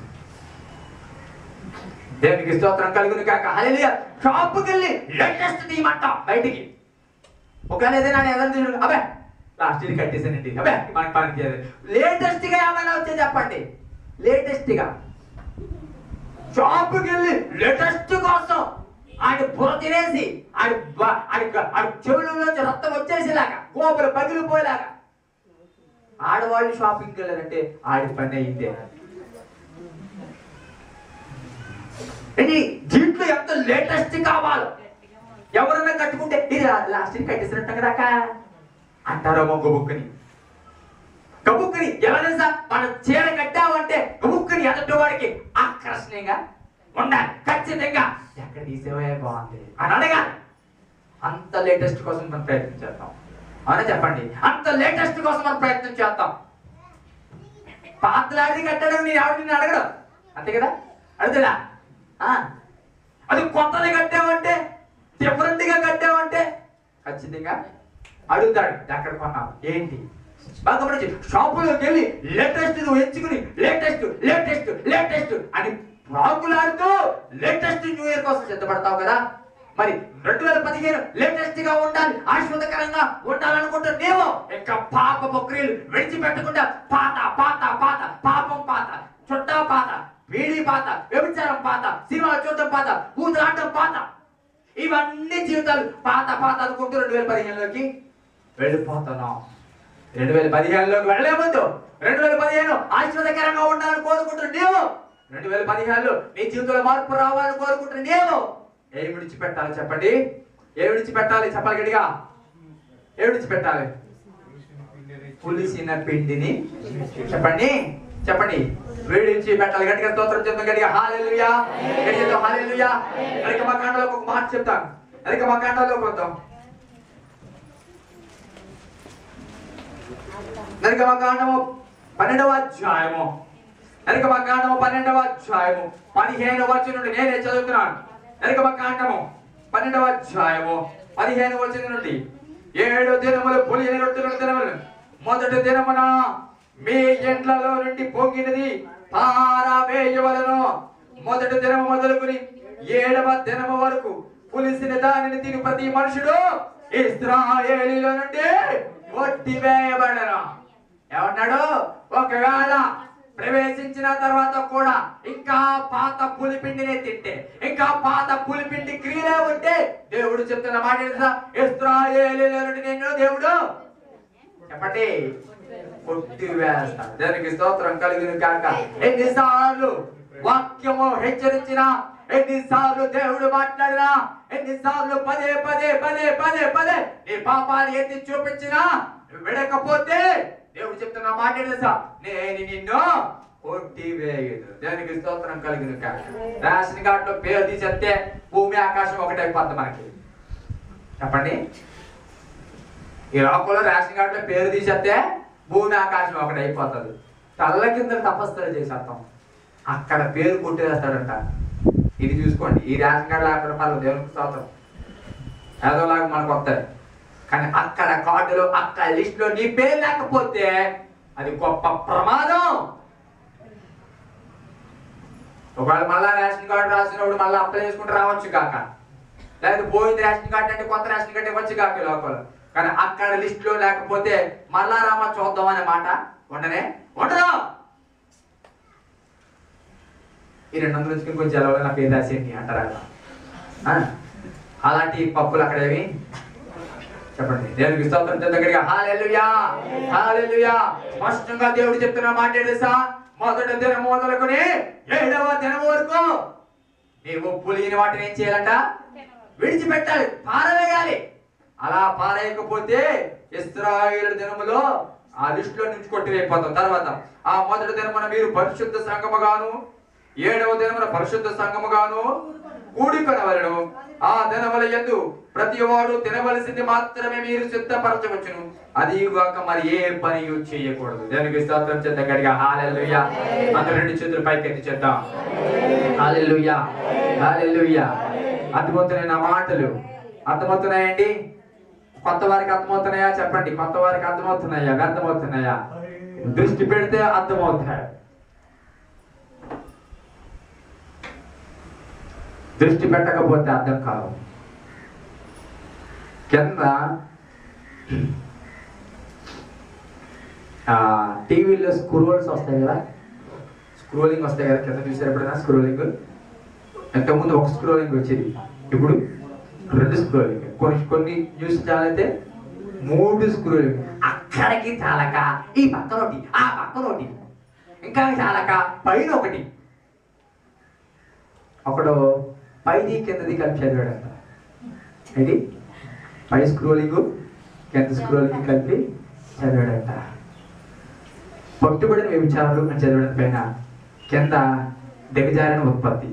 దేవునికి స్తోత్రం కలుగును కాక. హల్లెలూయా. షాప్కి వెళ్ళి లేటెస్ట్ తీయమంట బయటికి. ఒకవేళ ఏదైనా ఎదురు అబ్బే లాస్ట్ ఇయర్ కట్టేసానండి, అబ్బే మనకి పని చేయదు. లేటెస్ట్ గా ఏమైనా వచ్చే చెప్పండి. లేటెస్ట్ గా షాప్కి వెళ్ళి లేటెస్ట్ కోసం ఆయన బుర్ర తినేసి ఆయన చెవులలోంచి రక్తం వచ్చేసేలాగా, గోపులు పగిలిపోయేలాగా ఆడవాళ్ళు షాపింగ్కి వెళ్ళారంటే ఆడి పని అయిందే. దీంట్లో ఎంత లేటెస్ట్ కావాలో ఎవరన్నా కట్టుకుంటే ఇది లాస్ట్ ఇయర్ కట్టేసినట్టు కదా అంటారో గబుక్కుని. గబుక్కుని ఎలా తెలుసా? మన చీర కట్టామంటే గబుక్కుని ఎదుటి వాడికి ఆకర్షణీయంగా ఉండాలి. ఖచ్చితంగా ఎక్కడ తీసేవే బాగుంది అని అడగాలి. అంత లేటెస్ట్ కోసం మనం ప్రయత్నం చేద్దాం. అవునా చెప్పండి? అంత లేటెస్ట్ కోసం మనం ప్రయత్నం చేద్దాం. పాతలాడి కట్టడం నేను ఎవరిని అడగడం, అంతే కదా? అడుగుతుందా? అది కొత్తది కట్టామంటే, డిఫరెంట్ గా కట్టామంటే ఖచ్చితంగా అడుగుతాడు. ఎక్కడ కొన్నావు ఏంటి? బాగా షాపులోకి వెళ్ళి లేటెస్ట్ ఎంచుకుని లేటెస్ట్ లేటెస్ట్ లేటెస్ట్ అని రాకులాడుతూ లేటెస్ట్ న్యూ ఇయర్ కోసం సిద్ధపడతావు కదా. మరి 2015 లేటెస్ట్ గా ఉండాలి, ఆశ్వాదకరంగా ఉండాలనుకుంటే నీవు ఇంకా పాప క్రియలు విడిచిపెట్టకుండా పాత పాత పాత పాపం పాత, చుట్టా పాత, వీడి పాత, వ్యభిచారం పాత, సినిమా చూడటం పాత, ఊదలాడటం పాత, ఇవన్నీ జీవితాలు పాత పాత అనుకుంటూ 2015లోకి వెళ్ళిపోతున్నాం. 2015లోకి వెళ్లే ముందు 2015 ఆశ్వాదకరంగా ఉండాలని కోరుకుంటున్న నీవు, 2015లో నీ జీవితంలో మార్పు రావాలని కోరుకుంటున్న నీవు ఏం విడిచిపెట్టాలి చెప్పండి? ఏం విడిచిపెట్టాలి చెప్పాలి గట్టిగా? ఏం విడిచిపెట్టాలి? పులిసిన పిండిని చెప్పండి, చెప్పండి. విడిచి పెట్టాలి. గట్టిగా స్తోత్రం చెప్తాం గట్టిగా. హల్లెలూయా, గట్టిగా హల్లెలూయా. నిర్గమకాండలో ఒక మాట చెప్తాను. నిర్గమకాండలోకి వద్దాం. నిర్గమకాండము 12వ అధ్యాయము, నిర్గమకాండము 12వ అధ్యాయము 15వ వచనం నుండి నేనే చదువుతున్నాను. నిర్గమకాండము 12వ అధ్యాయము 15వ వచనం నుండి 7 దినములు పులియని రొట్టెల దినములు మొదటి దినమున మీ ఇండ్లలో నుండి పొంగినది పారవేయవలెను. మొదటి దినము మొదలుకొని 7వ దినము వరకు పులిసిన దానిని తిని ప్రతి మనుషుడు ఇశ్రాయేలీల నుండి కొట్టివేయబడెను. ఏమన్నాడు? ఒకవేళ ప్రవేశించిన తర్వాత కూడా ఇంకా పాత పులిపిండినే తింటే, ఇంకా పాత పులిపిండి క్రియలే ఉంటే దేవుడు చెప్తున్న మాట ఇశ్రాయేలీల నుండి నేను దేవుడు చెప్పండి కొట్టివేస్తాడు. దానికి స్తోత్రం కలుగును కాక. ఎన్నిసార్లు వాక్యము హెచ్చరించినా, ఎన్నిసార్లు దేవుడు మాట్లాడినా, ఎన్నిసార్లు పదే పదే పదే పదే పదే నీ పాపాన్ని ఎత్తి చూపించినా విడకపోతే దేవుడు చెప్తున్న మాట తెలుసా? నేను నిన్ను కొట్టివేయదు. దానికి స్తోత్రం కలుగును కాక. రేషన్ కార్డులో పేరు తీసేస్తే భూమి ఆకాశం ఒకటైపోద్ది మనకి. చెప్పండి. ఈ లోకంలో రేషన్ కార్డులో పేరు తీసేస్తే భూమి ఆకాశం ఒకటైపోతుంది. తల్ల కింద తపస్సులు చేసేస్తాం, అక్కడ పేరు కొట్టేస్తాడంట. ఇది చూసుకోండి, ఈ రేషన్ కార్డు లేకుండా పర్లేదు, దేవునికి స్తోత్రం, ఏదోలాగా మనకు వస్తాయి. కానీ అక్కడ కార్డులో అక్కడ లిస్టులో నీ పేరు లేకపోతే అది గొప్ప ప్రమాదం. ఒకవేళ మళ్ళా రేషన్ కార్డు రాసినప్పుడు మళ్ళీ అప్లై చేసుకుంటూ రావచ్చు కాక, లేదా పోయింది రేషన్ కార్డు అంటే కొత్త రేషన్ కార్డు ఇవ్వచ్చు కాక లోపల. కానీ అక్కడ లిస్టులో లేకపోతే మళ్ళా రామా చూద్దాం అనే మాట ఉండనే ఉండదు. ఈ 200 నుంచి కొంచెం ఎలా నా పేరు రాసేయండి అంటారా? అలాంటి పప్పులు అక్కడ ఏమి చెప్పండి. దేవునికి స్తోత్రం దగ్గరగా హల్లెలూయా హల్లెలూయా. స్పష్టంగా దేవుడు చెప్తున్న మాట తెలుసా? మొదటి దినం మొదలుకొని 7వ దినం వరకు నీవు పులిగిన వాటిని ఏం చేయాలంట? విడిచిపెట్టాలి, పారవేయాలి. అలా పారేయకపోతే ఇశ్రాయేలు దినములో ఆ లిస్టులో నుంచి కొట్టివేయపోతాం. తర్వాత ఆ మొదటి దినమున మీరు పరిశుద్ధ సంఘముగాను 7వ దినమున పరిశుద్ధ సంఘముగాను కూడికొనవలెను. ఆ దినముల యందు ప్రతి వాడు తినవలసింది మాత్రమే మీరు సిద్ధపరచవచ్చును, అది కాక మరి ఏ పని చేయకూడదు. దేవునికి స్తోత్రం చేద్దాం గట్టిగా హల్లెలూయా. అందరూ 2 చేతులు పైకెత్తి చేద్దాం. హల్లెలూయా హల్లెలూయా. అర్థమవుతున్నాయి నా మాటలు? అర్థమవుతున్నాయండి? కొత్త వారికి అర్థమవుతున్నాయా? చెప్పండి. కొత్త వారికి అర్థమవుతున్నాయా? అర్థమవుతున్నాయా? దృష్టి పెడితే అర్థమవుతాయి, దృష్టి పెట్టకపోతే అర్థం కాదు. కింద టీవీలో స్క్రోల్స్ వస్తాయి కదా, స్క్రోలింగ్ వస్తాయి కదా, కింద చూసారు ఎప్పుడైనా స్క్రోలింగ్? ఇంతకుముందు ఒక స్క్రోలింగ్ వచ్చేది, ఇప్పుడు 2 స్క్రోలింగ్. కొన్ని న్యూస్ ఛానల్ అయితే 3 స్క్రోలింగ్. అక్కడికి చాలక ఈ పక్కన ఒకటి, ఆ పక్కన ఒకటి, ఇంకా చాలక పైన ఒకటి. ఒకడు పైది కిందది కలిపి చదివాడంట. ఇది పై స్క్రోలింగ్ కింద స్క్రోలింగ్ కలిపి చదివాడంట. పట్టుబడిన వ్యభిచారాలు అని చదివాడు పైన, కింద దిగజారిన ఉత్పత్తి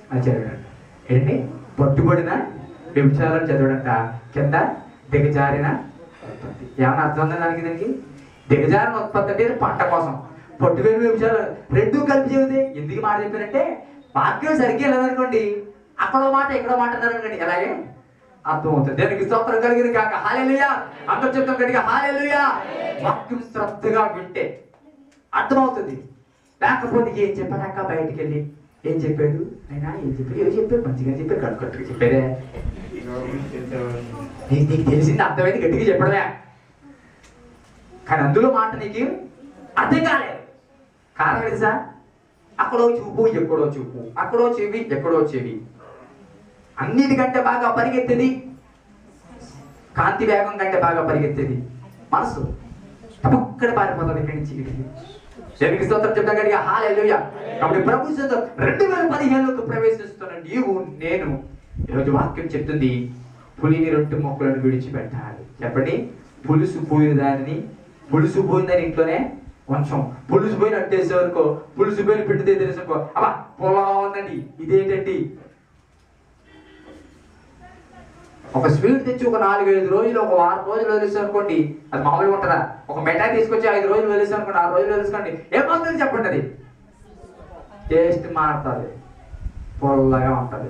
అని చదివాడంట. ఏంటి? పట్టుబడిన వ్యభిచారాలు చదివాడంట, కింద దిగజారిన ఉత్పత్తి. ఏమన్నా అర్థం ఉందా దానికి? దీనికి దిగజారిన ఉత్పత్తి అంటే పంట కోసం, పట్టుబడిన వ్యభిచారాలు 2 కలిపి చదివితే ఎందుకు మాట చెప్పారంటే వాక్యం సరిగ్గా వెళ్ళదనుకోండి, అక్కడో మాట ఇక్కడో మాట అన్నారనుకోండి, ఎలాగే అర్థమవుతుంది. దేవునికి స్తోత్రం కలిగింది కాక హల్లెలూయా. అందరూ చెప్తాం గట్టిగా హల్లెలూయా. వాక్యం శ్రద్ధగా వింటే అర్థమవుతుంది. లేకపోతే ఏం చెప్పాక బయటికి వెళ్ళి ఏం చెప్పాడు అయినా, ఏం చెప్పాడు, ఏం చెప్పాడు, మంచిగా చెప్పాడు, కట్టుకట్టుగా చెప్పాడే, నీకు తెలిసింది అర్థమైంది గట్టిగా చెప్పడమే, కానీ అందులో మాట నీకు అర్థం కాలేదు. కారణం ఏంటి సార్? అక్కడో చూపు ఎక్కడో చూపు, అక్కడో చెవి ఎక్కడో చెవి, అన్నిటికంటే బాగా పరిగెత్తేది, కాంతి వేగం కంటే బాగా పరిగెత్తేది మనసు. తప్పక్కడ పారిపోతుంది ఇక్కడి నుంచి ఇక్కడికి. దేవునికి స్తోత్రం చెప్తాం గట్టిగా హల్లెలూయా. కాబట్టి ప్రభు 2015లోకి ప్రవేశిస్తున్న నీవు నేను ఈరోజు వాక్యం చెప్తుంది, పులిని 2 మొక్కలను విడిచిపెట్టాలి. చెప్పండి. పులుసు పోయిన దానిని, పులుసు పోయిందని ఇంట్లోనే కొంచెం పులుసు పోయిన అట్టేసే వరకు, పులుసు పోయిన పెట్టితే తెలుసుకో, అబ్బా పొలా ఉందండి, ఇదేంటండి. ఒక స్వీట్ తెచ్చి ఒక 4-5 రోజులు, ఒక 6 రోజులు వదిలేసాం అనుకోండి, అది మామూలుగా ఉంటుందా? ఒక మిఠాయి తీసుకొచ్చి 5 రోజులు వదిలేసాం అనుకోండి, 6 రోజులు వదిలేసుకోండి, ఏమవుతుంది చెప్పండి? అది టేస్ట్ మారుతుంది, పొల్లగా ఉంటుంది.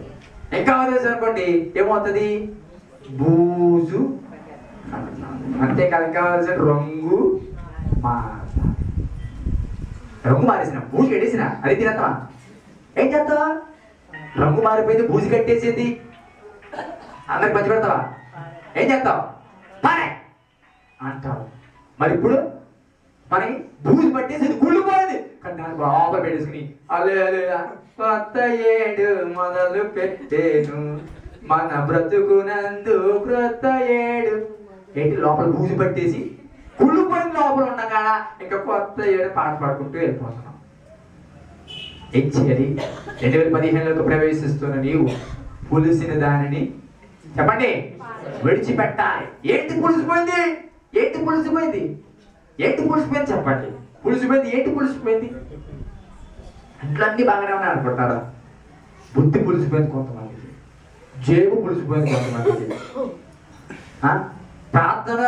ఇంకా వదిలేసాం అనుకోండి ఏమవుతుంది? బూజు. అంతేకాదు, ఇంకా వదిలేసాను రంగు మారుతుంది. రంగు మారేసిన, బూజు కట్టేసిన, అది తినేస్తావా? ఏం చేస్తావా? రంగు మారిపోయింది, బూజు కట్టేసింది, అందరికి పంచి పెడతావా? ఏం చేస్తావు? పారే అంటావు. మరి ఇప్పుడు మనకి బూజు పట్టేసింది, కుళ్ళిపోయింది, కానీ దాన్ని బాగా పెట్టేసుకుని అలే కొత్త ఏడు మొదలు పెట్టేను, మన బ్రతుకునందు క్రొత్త ఏడు. ఏంటి? లోపల బూజు పట్టేసి కుళ్ళిపోయిన లోపల ఉన్న కాడ ఇంకా కొత్త ఏడు పాట పాడుకుంటూ వెళ్ళిపోతున్నాం. ఏం చేయాలి? 2015లోకి ప్రవేశిస్తున్న నీవు పులిసిన దానిని చెప్పండి విడిచిపెట్టాలి. ఏంటి పులిసిపోయింది? ఏంటి పులిసిపోయింది? ఏంటి పులిసిపోయింది? చెప్పండి. పులిసిపోయింది ఏంటి? పులిసిపోయింది ఇంట్లో అన్ని బాగానే ఉన్నాయి అనుకుంటారా? బుద్ధి పులిసిపోయింది కొంతమందికి, జేబు పులిసిపోయింది కొంతమందికి, ప్రార్థన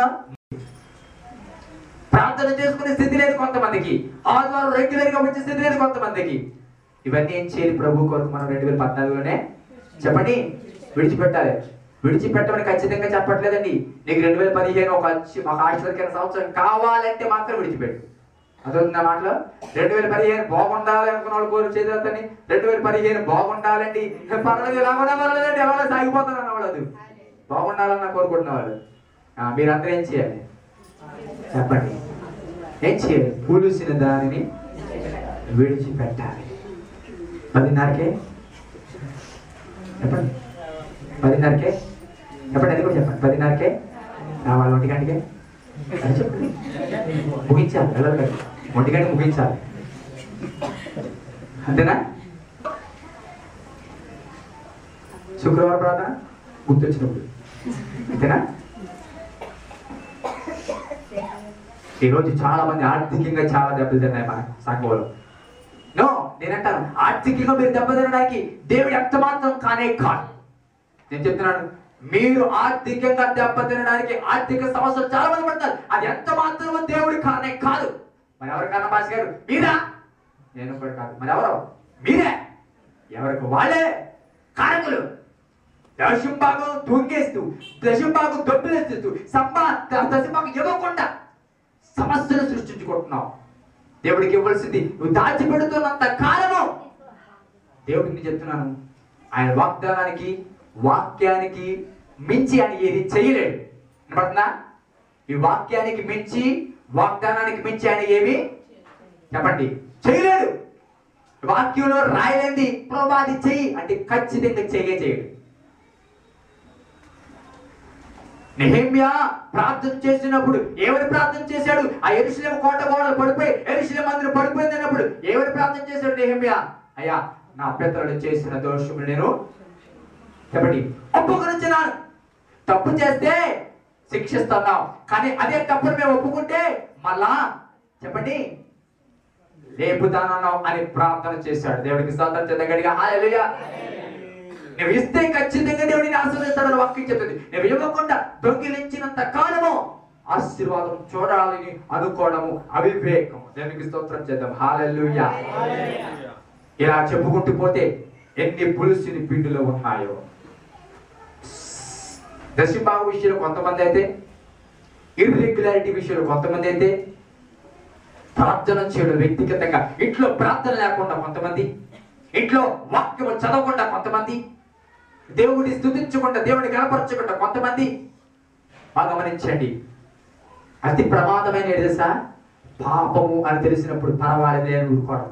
ప్రార్థన చేసుకునే స్థితి లేదు కొంతమందికి, ఆదివారం రెగ్యులర్గా వచ్చే స్థితి లేదు కొంతమందికి. ఇవన్నీ ఏం చేయాలి? ప్రభు కొరకు మనం 2014లోనే చెప్పండి విడిచిపెట్టాలి. విడిచిపెట్టమని ఖచ్చితంగా చెప్పట్లేదండి. నీకు 2015 ఒక ఆశ్చర్యకరమైన సంవత్సరం కావాలంటే మాత్రం విడిచిపెట్టు. అదొక మాటలో 2015 బాగుండాలి అనుకున్న వాళ్ళు కోరు చేద్దని 2015 బాగుండాలండి, పర్వాలేదు ఎలాగోనా పర్వాలేదండి, ఎలా సాగిపోతాను అన్నవాళ్ళు, బాగుండాలన్న కోరుకుంటున్న వాళ్ళు. మీరందరూ ఏం చేయాలి చెప్పండి? ఏం చేయాలి? పులుసిన దానిని విడిచిపెట్టాలి. 10:30కే చెప్పండి, 10:30కే చెప్పండి, అది కూడా చెప్పండి. 10:30కే రావాలి, 1 గంటకే అని చెప్పండి. ముగించాలి, వెళ్ళాలి, 1 గంటకి ముగించాలి, అంతేనా? శుక్రవారం ప్రార్థన గుర్తొచ్చినప్పుడు, అంతేనా? ఈరోజు చాలా మంది ఆర్థికంగా చాలా దెబ్బలు తిన్నాయి మన సంఘంలో. నో, నేనంటాను ఆర్థికంగా మీరు దెబ్బతినడానికి దేవుడు ఎంత మాత్రం కానే కాదు. నేను చెప్తున్నాను, మీరు ఆర్థికంగా దెబ్బతినడానికి ఆర్థిక సమస్యలు చాలా మంది పడతారు, అది ఎంత మాత్రమో దేవుడి కానే కాదు. మరి ఎవరు కన్నా భాష గారు? మీరా? నేను కూడా కాదు, మరి ఎవరు? మీరే. ఎవరికి వాళ్ళే కారకులు. దశంభాగం దొంగేస్తూ, దశంభాగం దొబ్బులేస్తూ, దశంభాగం ఇవ్వకుండా సమస్యలు సృష్టించుకుంటున్నావు. దేవుడికి ఇవ్వాల్సింది నువ్వు దాచిపెడుతున్నంత కాలము దేవుడికి చెప్తున్నాను, ఆయన వాక్యానికి మించి ఆయన ఏది చేయలేడు. వినపడుతుందా? ఈ వాక్యానికి మించి, వాగ్దానానికి మించి ఆయన ఏమి చెప్పండి చేయలేడు. వాక్యంలో రాయలేంది ప్రభా అది చెయ్యి అంటే ఖచ్చితంగా చేయడు. నెహెమ్యా ప్రార్థన చేసినప్పుడు ఏమని ప్రార్థన చేశాడు? ఆ యెరూషలేము కోట గోడలు పడిపోయి, యెరూషలేము మందిరం పడిపోయింది అన్నప్పుడు ఏమని ప్రార్థన చేశాడు నెహెమ్యా? అయ్యా, నా పితరులు చేసిన దోషములు నేను చెప్పండి ఒప్పుకొనుచున్నాను. తప్పు చేస్తే శిక్షిస్తున్నాం, కానీ అదే తప్పును మేము ఒప్పుకుంటే మళ్ళా చెప్పండి లేపుతానన్నావు అని ప్రార్థన చేశాడు. దేవుడికి స్తోత్రం చేద్దాం గట్టిగా, హల్లెలూయా. నువ్వు ఇస్తే ఖచ్చితంగా దేవుడిని ఆశీర్వదిస్తాడని వాక్యం చెప్తుంది. నువ్వు ఇవ్వకుండా దొంగిలించినంత కాలము ఆశీర్వాదం చూడాలని అనుకోవడము అవివేకము. దేవునికి స్తోత్రం చేద్దాం, హల్లెలూయా. ఇలా చెప్పుకుంటూ పోతే ఎన్ని పులుసుని పిండిలో ఉన్నాయో. దశంభాగ విషయంలో కొంతమంది అయితే, ఇర్రెగ్యులారిటీ విషయంలో కొంతమంది అయితే, ప్రార్థన చేయడం వ్యక్తిగతంగా ఇంట్లో ప్రార్థన లేకుండా కొంతమంది, ఇంట్లో వాక్యము చదవకుండా కొంతమంది, దేవుడిని స్తుతించకుండా దేవుడిని కనపరచకుండా కొంతమంది. బాగా గమనించండి, అతి ప్రమాదమైన తెలుసా? పాపము అని తెలిసినప్పుడు పర్వాలేదు అని ఊరుకోవడం.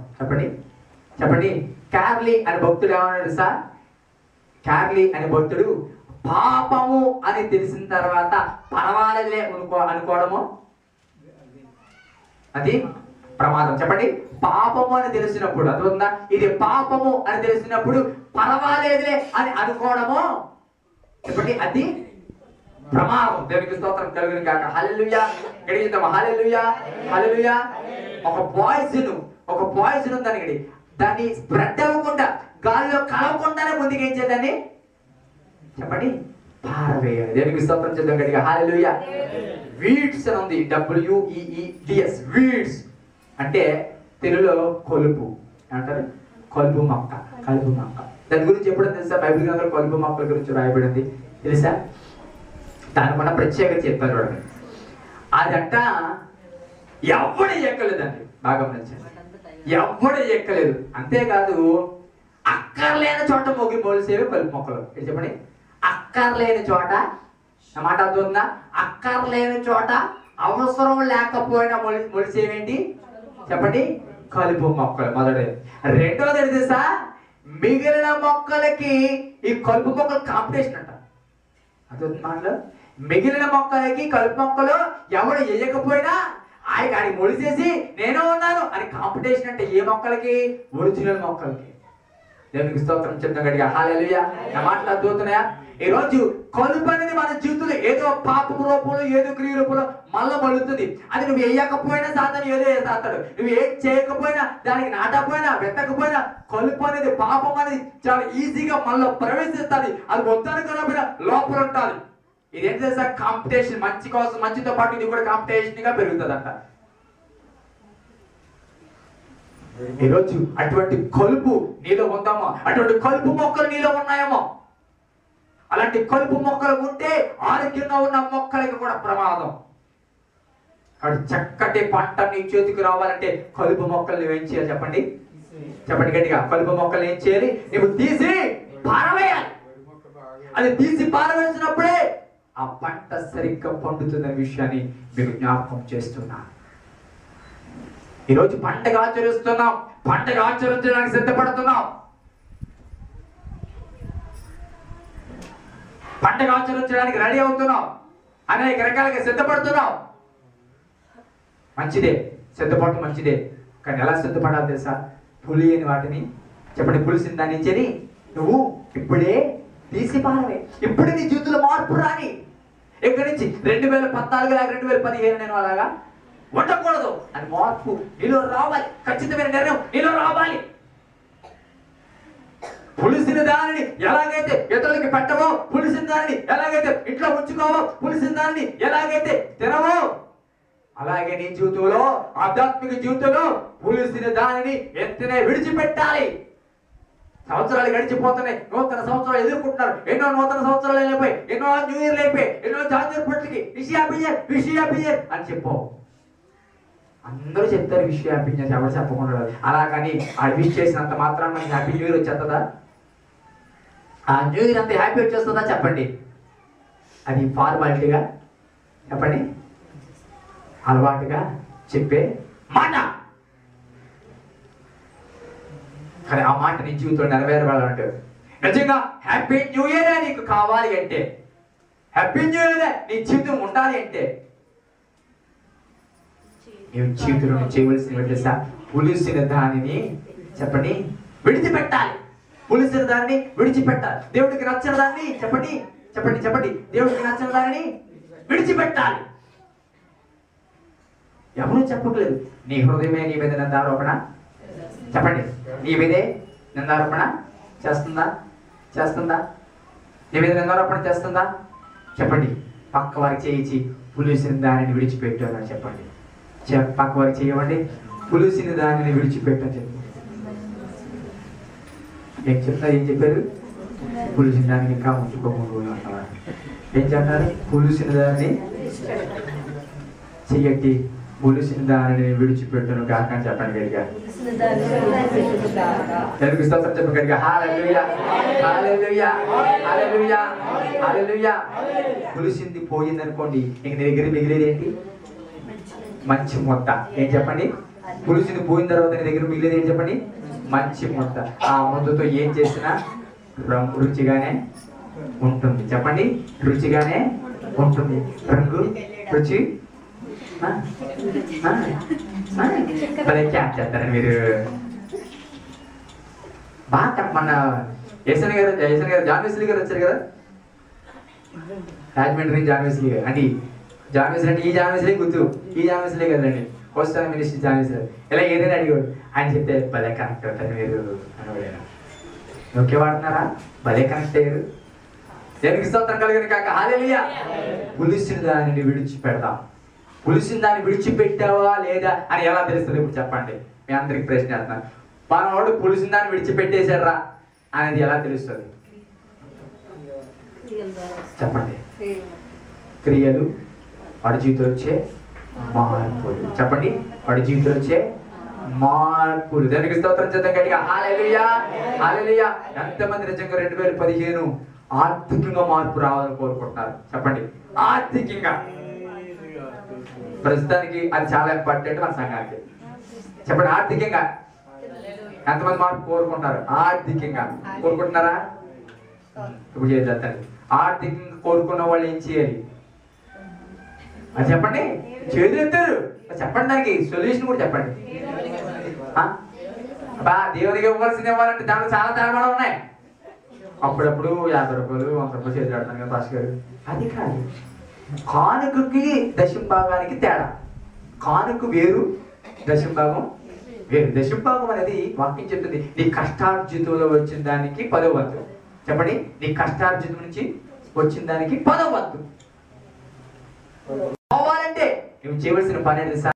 చెప్పండి కార్లీ అనే భక్తుడు ఏమన్నా తెలుసా? కార్లీ అనే భక్తుడు పాపము అని తెలిసిన తర్వాత పర్వాలేదులే అనుకోవడము అది ప్రమాదం. చెప్పండి, పాపము అని తెలిసినప్పుడు, అర్థమవుతుందా? ఇది పాపము అని తెలిసినప్పుడు పర్వాలేదులే అని అనుకోవడము చెప్పండి అది ప్రమాదం. దేవునికి స్తోత్రం కలుగును గాక, హల్లెలూయా. గడిగిద్దాం, హల్లెలూయా, హల్లెలూయా. ఒక పాయిజన్ ఉందని దాన్ని స్ప్రెడ్ అవ్వకుండా, గాలిలో కలవకుండానే ముందుకు ఏం చేద్దాన్ని చెప్పండి పారవేయాలి. దేవునికి స్తోత్రం చేద్దాం గట్టిగా, హల్లెలూయా. వీడ్స్ అని ఉంది, WEEDS, వీడ్స్ అంటే తెలుగులో కొలుపు అంటారు. కలుపు మొక్క. దాని గురించి ఎప్పుడో తెలుసా? బైబిల్ గ్రంథంలో కలుపు మొక్కల గురించి రాయబడింది తెలుసా? దానికి మన ప్రత్యేకత చెప్తారు చూడండి. అదంట ఎవడు ఎక్కలేదండి, బాగా గమనించండి, ఎవడు ఎక్కలేదు. అంతేకాదు అక్కర్లేని చోట మొలిసేవి కలుపు మొక్కలు. చెప్పండి, అక్కర్లేని చోట, నా మాట అర్థమవుతుందా? అక్కర్లేని చోట అవసరం లేకపోయినా మొలిసేవేంటి చెప్పండి కలుపు మొక్కలు. మొదటిది. రెండోది తెలుసా? మిగిలిన మొక్కలకి ఈ కలుపు మొక్కలు కాంపిటీషన్ అంట. అర్థం మాటలు, మిగిలిన మొక్కలకి కలుపు మొక్కలు ఎవరు వేయకపోయినా ఆయన మొలిసేసి నేను ఉన్నాను అని కాంపిటీషన్ అంటే ఏ మొక్కలకి? ఒరిజినల్ మొక్కలకి. దేవునికి స్తోత్రం చెప్తాం గట్టిగా, హల్లెలూయా. నా మాటలు అర్థమవుతున్నాయా? ఈ రోజు కలుపు అనేది మన జీవితంలో ఏదో పాపం రూపంలో, ఏదో క్రియ రూపంలో మళ్ళా మలుతుంది. అది నువ్వు వేయకపోయినా సాతాను ఏదో వేస్తాడు, నువ్వు ఏం చేయకపోయినా, దానికి నాటకపోయినా, వెతకపోయినా కలుపు అనేది, పాపం అనేది చాలా ఈజీగా మళ్ళీ ప్రవేశిస్తుంది. అది వద్దనుకున్నప్పుడు లోపల ఉంటుంది. ఇది ఏంటి తెలుసా? కాంపిటీషన్. మంచి కోసం, మంచితో పాటు ఇది కూడా కాంపిటీషన్ గా పెరుగుతుందంట. ఈరోజు అటువంటి కలుపు నీలో ఉందామో, అటువంటి కలుపు మొక్కలు నీలో ఉన్నాయేమో. అలాంటి కలుపు మొక్కలు ఉంటే ఆరోగ్యంగా ఉన్న మొక్కలకి కూడా ప్రమాదం. అటు చక్కటి పంట నీ చేతికి రావాలంటే కలుపు మొక్కలు ఏం చేయాలి చెప్పండి? చెప్పండి గట్టిగా. కలుపు మొక్కలు ఏం చేయాలి? నువ్వు తీసి పారవేయాలి. అది తీసి పారవేసినప్పుడే ఆ పంట సరిగ్గా పండుతున్న విషయాన్ని మీకు జ్ఞాపకం చేస్తున్నా. ఈరోజు పండగ ఆచరిస్తున్నాం, పండగ ఆచరించడానికి సిద్ధపడుతున్నాం. పండగ ఆచరించడానికి రెడీ అవుతున్నాం, అనేక రకాలుగా సిద్ధపడుతున్నాం. మంచిదే, సిద్ధపడటం మంచిదే. కానీ ఎలా సిద్ధపడాలి తెలుసా? పులి అని వాటిని చెప్పండి, పులిసిన దాని నుంచి నువ్వు ఇప్పుడే తీసి పారవే. ఇప్పుడే నీ జీవితంలో మార్పు రాని. ఇక్కడి నుంచి 2014 లాగా 2015 నేను అలాగా ఉండకూడదు అని మార్పు నీలో రావాలి. ఖచ్చితమైన నిర్ణయం నీలో రావాలి. పులిసిన దానిని ఎలాగైతే ఇతరులకి పెట్టవో, పులిసిన దానిని ఎలాగైతే ఇంట్లో ఉంచుకోవో, పులిసిన దానిని ఎలాగైతే తినవో, అలాగే నీ జీవితంలో, ఆధ్యాత్మిక జీవితంలో పులిసిన దానిని వెంటనే విడిచిపెట్టాలి. సంవత్సరాలు గడిచిపోతున్నాయి, నూతన సంవత్సరాలు ఎదుర్కొంటున్నారు. ఎన్నో నూతన సంవత్సరాలు అయిపోయి, ఎన్నో న్యూ ఇయర్లు అయిపోయి, ఎన్నో జాతీయ పట్లకి విషయాపియర్ అని చెప్పు. అందరూ చెప్తారు విషయాపియర్, ఎవరు చెప్పకుండా. అలాగని ఆ విష్ చేసినంత మాత్రాన మనకి హ్యాపీ న్యూ ఇయర్ వచ్చేస్తుందా? ఆ న్యూ ఇయర్ అంత హ్యాపీ వచ్చేస్తుందా చెప్పండి? అది ఫార్మాలిటీగా చెప్పండి, అలవాటుగా చెప్పే మాట. కానీ ఆ మాట నీ జీవితంలో నెరవేరవాలంటే, నిజంగా హ్యాపీ న్యూ ఇయర్ నీకు కావాలి అంటే, హ్యాపీ న్యూ ఇయర్ నీ జీవితం ఉండాలి అంటే, నీవు జీవితంలో చేయవలసిన పులిసిన దానిని చెప్పండి విడిచిపెట్టాలి. పులిసిన దానిని విడిచిపెట్టాలి. దేవుడికి నచ్చిన దాన్ని చెప్పండి చెప్పండి చెప్పండి దేవుడికి నచ్చిన దానిని విడిచిపెట్టాలి. ఎవరు చెప్పట్లేదు. నీ హృదయమే నీ మీద నిందారోపణ చెప్పండి, నీ మీదే నిందారోపణ చేస్తుందా? చేస్తుందా? నీ మీద నిందారోపణ చేస్తుందా? చెప్పండి. పక్క వారికి చేయించి పులిసిన దానిని విడిచిపెట్టాలని చెప్పండి. పక్క వారికి చేయమండి, పులిసిన దానిని విడిచిపెట్టని చెప్పండి. ఏం చెప్తారు? ఏం చెప్పారు? పులిసిన దానికి ఇంకా ఉంచుకోకుండా అంటారు. ఏం చెప్పారు? పులిసిన దాన్ని చెయ్యట్టి, పులిసిన దానిని విడిచిపెట్టును కాక అని చెప్పండి గడిగా. తెలుగు స్తోత్రం చెప్పండి గడిగా. హల్లెలూయా, హల్లెలూయా, హల్లెలూయా, హల్లెలూయా. పులిసింది పోయింది అనుకోండి, ఇంక నీ దగ్గర మిగిలేది ఏంటి? మంచి ముద్ద. ఏం చెప్పండి? పులిసింది పోయిన తర్వాత నీ దగ్గర మిగిలేది ఏం చెప్పండి? మంచి ముద్ద. ఆ ముద్దతో ఏం చేసినా రుచిగానే ఉంటుంది. చెప్పండి, రుచిగానే ఉంటుంది. రంగు, రుచి క్యాప్ చేస్తారని మీరు బాగా. మన యశన్ గారు జాన్ వెస్లీ గారు వచ్చారు కదా, రాజమండ్రి జాన్ వెస్లీ గారు. అంటే జాన్ వెస్లీ అంటే ఈ జాన్ వెస్లీ గుర్తు, ఈ జాన్ వెస్లీ కదండి, first time minister John Wesley. ఇలా ఏదైనా అడిగాడు, ఆయన చెప్తే భలే కనెక్ట్ అవుతారు మీరు అనవాడు. ఓకే వాడుతున్నారా? భలే కనెక్ట్ అయ్యారు. దేనికి స్తోత్రం కలిగిన కాక. హల్లెలూయా. పులిసిన దానిని విడిచిపెడతాం. పులిసిన దాన్ని విడిచిపెట్టావా లేదా అని ఎలా తెలుస్తుంది? ఇప్పుడు చెప్పండి. మీ అందరికి ప్రశ్న వేస్తున్నాను. మనవాడు పులిసిన దాన్ని విడిచిపెట్టేశారా అనేది ఎలా తెలుస్తుంది? చెప్పండి. క్రియలు, వాడి జీవితంలో వచ్చే మార్పులు. చెప్పండి, వాడి జీవితంలో వచ్చే మార్పులు. దానికి స్తోత్రం చేద్దాం గట్టిగా. హల్లెలూయా, హల్లెలూయా. ఎంతమంది నిజంగా 2015 ఆర్థికంగా మార్పు రావాలని కోరుకుంటున్నారు? చెప్పండి. ఆర్థికంగా ప్రస్తుతానికి అది చాలా ఇంపార్టెంట్ మన సంఘానికి. చెప్పండి, ఆర్థికంగా ఎంతమంది మార్పు కోరుకుంటారు? ఆర్థికంగా కోరుకుంటున్నారా? ఇప్పుడు చేద్దాం. ఆర్థికంగా కోరుకున్న వాళ్ళు ఏం చేయాలి అది చెప్పండి. చేతులు ఎత్తారు, చెప్పండి. దానికి సొల్యూషన్ కూడా చెప్పండి. దేవునికి ఇవ్వాల్సింది ఇవ్వాలంటే దాంట్లో చాలా తేడాలు ఉన్నాయి. అప్పుడప్పుడు 50 రూపాయలు 100 రూపాయలు చేతులు ఆడుతాను కదా పాస్ గారు. అది కాదు, కానుకకి దశంభాగానికి తేడా. కానుక వేరు, దశంభాగం వేరు. దశంభాగం అనేది వాక్యం చెప్తుంది, నీ కష్టార్జితంలో వచ్చిన దానికి 10వ వంతు. చెప్పండి, నీ కష్టార్జితం నుంచి వచ్చిన దానికి 10వ వంతు. పోవాలంటే నువ్వు చేయవలసిన పని అనేది